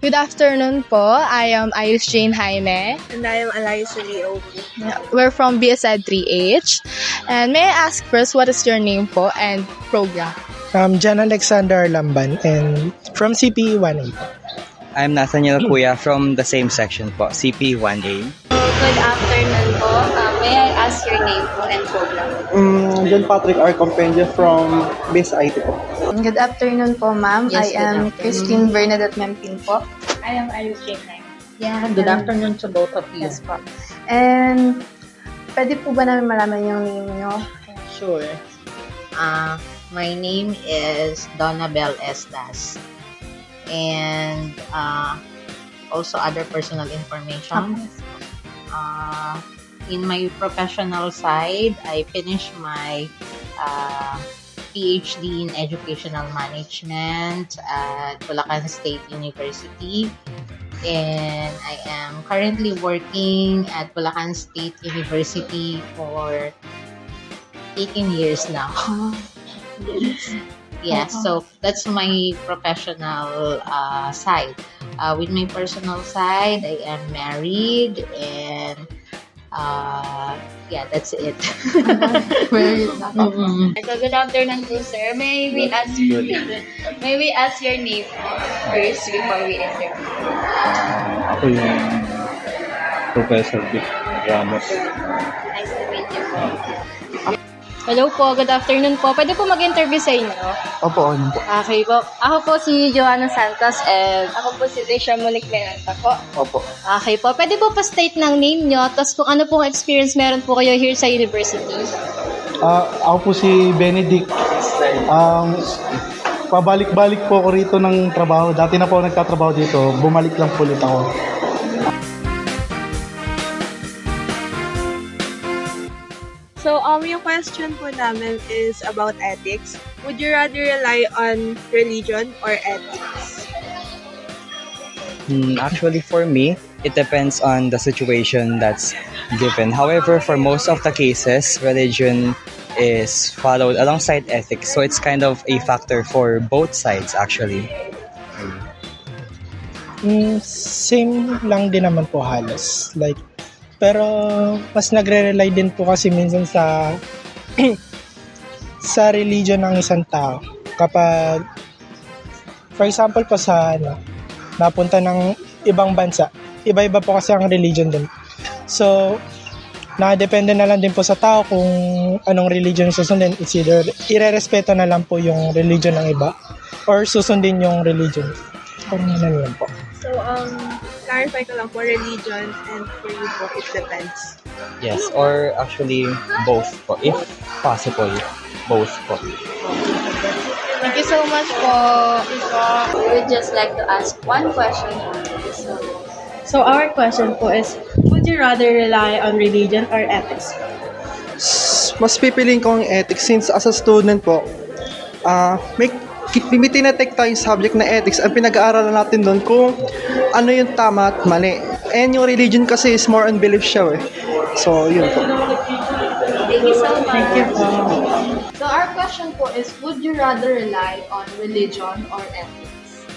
Good afternoon po. I am Iris Jane Jaime. And I am Eliza Leo. We're from BSED 3H. And may I ask first, what is your name po and program? John Alexander Lamban and from CPE 1A. I'm Nathaniel Kuya from the same section po, CP 1A. Good afternoon po. May I ask your name po and program? John Patrick R. Compendia from Base IT po. Good afternoon po, ma'am. Yes, I am good afternoon. Christine Bernadette Mempin po. I am Iris Jane Jaime. Yeah, Good afternoon to both of you. Yes po. And pwede po ba namin malaman yung name nyo? Sure. My name is Donna Bell Estas. And also other personal information. In my professional side, I finished my PhD in Educational Management at Bulacan State University. And I am currently working at Bulacan State University for 18 years now. Yeah, so that's my professional side. With my personal side, I am married and yeah, that's it. So good afternoon po, sir. May we ask your name first before we interview? Ako yung Professor Vic Ramos. Nice to meet you po. Hello po, good afternoon po. Pwede po mag-interview sa inyo? Opo, ano po? Okay po. Ako po si Joanna Santos and ako po si Trisha Monique Lenanta po. Opo. Okay po. Pwede po pa-state ng name nyo, tapos kung ano pong experience meron po kayo here sa university. Ako po si Benedict. Pabalik-balik po ako rito ng trabaho. Dati na po ako nagtatrabaho dito. Bumalik lang po ulit ako. So, yung question po namin is about ethics. Would you rather rely on religion or ethics? Actually, for me, it depends on the situation that's given. However, for most of the cases, religion is followed alongside ethics. So it's kind of a factor for both sides, actually. Same lang din naman po halos. Pero mas nagre-rely din po kasi minsan sa sa religion ng isang tao. Kapag, for example po napunta ng ibang bansa, iba-iba po kasi ang religion din. So, nakadepende na lang din po sa tao kung anong religion susundin. It's either ire-respeto na lang po yung religion ng iba or susundin yung religion. Kung ano lang po. So, clarify ko lang po, religion and for you po, it depends. Yes, or actually both po, if possible, both po. Thank you so much po. We would just like to ask one question. So our question po is, would you rather rely on religion or ethics? Mas pipiliin ko ang ethics since as a student po, may tinatake tayong subject na ethics. Ang pinag-aaralan natin doon kung ano yung tama at mali. And yung religion kasi is more on belief siya eh. So, yun po. Thank you so much. Thank you po. So our question po is, would you rather rely on religion or ethics?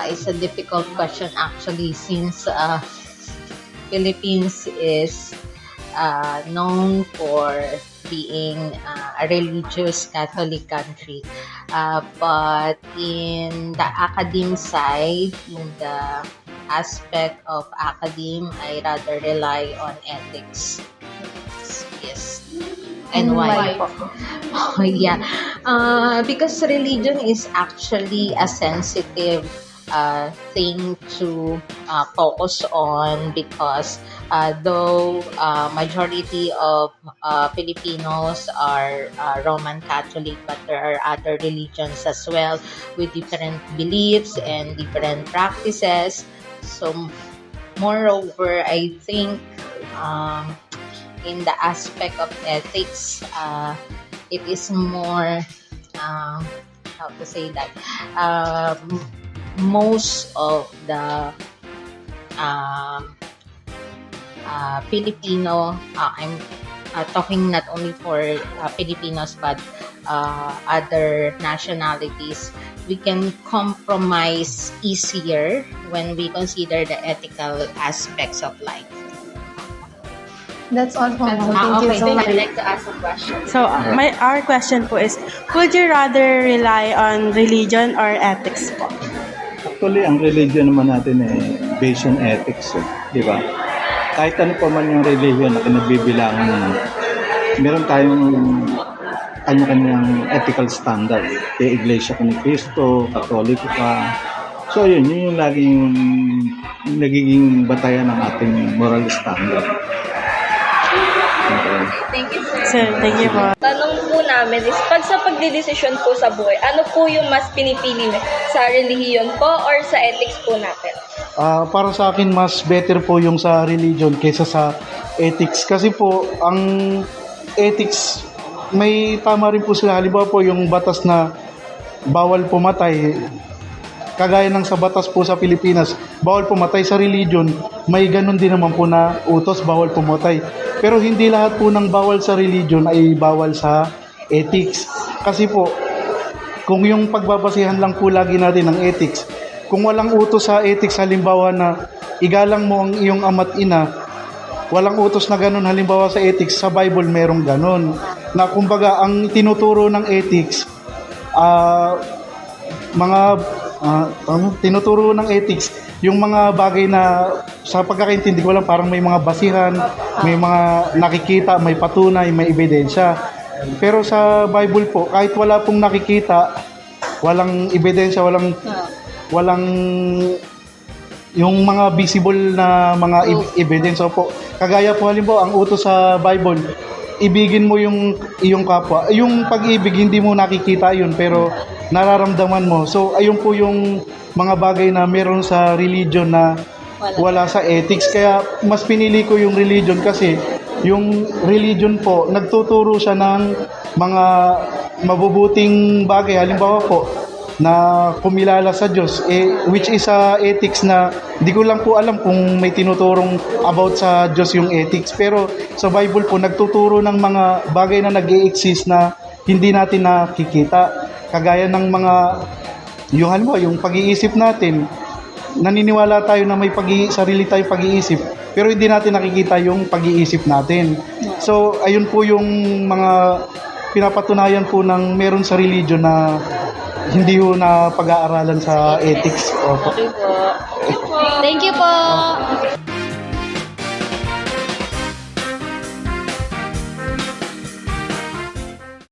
It's a difficult question actually since Philippines is known for being a religious Catholic country. But in the academe side, in the aspect of academe, I rather rely on ethics. Yes. And why? Oh, yeah. Because religion is actually a sensitive thing to focus on because though majority of Filipinos are Roman Catholic, but there are other religions as well with different beliefs and different practices. So moreover, I think in the aspect of ethics, it is more how to say that most of the Filipino, I'm talking not only for Filipinos but other nationalities, we can compromise easier when we consider the ethical aspects of life. That's all po, ma'am. Thank okay, you so thank much. I'd like to ask a question. So, our question po is, would you rather rely on religion or ethics po? Actually, ang religion naman natin based on ethics, di ba? Kahit ano pa man yung religion na kinabibilangan naman, meron tayong kanya-kanyang ethical standard. Kaya Iglesia ni Cristo, Katoliko ka. So yun yung laging nagiging batayan ng ating moral standard. Okay. Thank you, sir. Sir, thank you po. Tanong po namin is, pag sa pagdidesisyon po sa buhay, ano po yung mas pinipili niyo? Sa relihiyon po or sa ethics po natin? Para sa akin, mas better po yung sa religion kaysa sa ethics. Kasi po, ang ethics, may tama rin po sila. Halimbawa po yung batas na bawal pumatay. Kagaya ng sa batas po sa Pilipinas, bawal pumatay. Sa religion, may ganun din naman po na utos, bawal pumatay. Pero hindi lahat po ng bawal sa religion ay bawal sa ethics. Kasi po, kung yung pagbabasihan lang po lagi natin ng ethics, kung walang utos sa ethics, halimbawa na igalang mo ang iyong ama't ina, walang utos na ganun halimbawa sa ethics, sa Bible merong ganun. Na kumbaga, ang tinuturo ng ethics, tinuturo ng ethics, yung mga bagay na sa pagkakaintindi ko lang parang may mga basihan, may mga nakikita, may patunay, may ebidensya. Pero sa Bible po, kahit wala pong nakikita, walang ebidensya, walang yung mga visible na mga ebidensya po. Kagaya po halimbawa, ang utos sa Bible, ibigin mo yung iyong kapwa. Yung pag-ibig, hindi mo nakikita yun, pero nararamdaman mo. So, ayun po yung mga bagay na meron sa religion na wala sa ethics. Kaya mas pinili ko yung religion kasi yung religion po, nagtuturo siya ng mga mabubuting bagay. Halimbawa po, na kumilala sa Diyos, which is sa ethics na di ko lang po alam kung may tinuturong about sa Diyos yung ethics. Pero sa Bible po, nagtuturo ng mga bagay na nag-i-exist na hindi natin nakikita. Kagaya ng mga, yung halimbawa, yung pag-iisip natin, naniniwala tayo na may sarili tayong pag-iisip, pero hindi natin nakikita yung pag-iisip natin. So, ayun po yung mga pinapatunayan po ng meron sa religion na hindi ho na pag-aaralan sa ethics. Opo. Thank you po.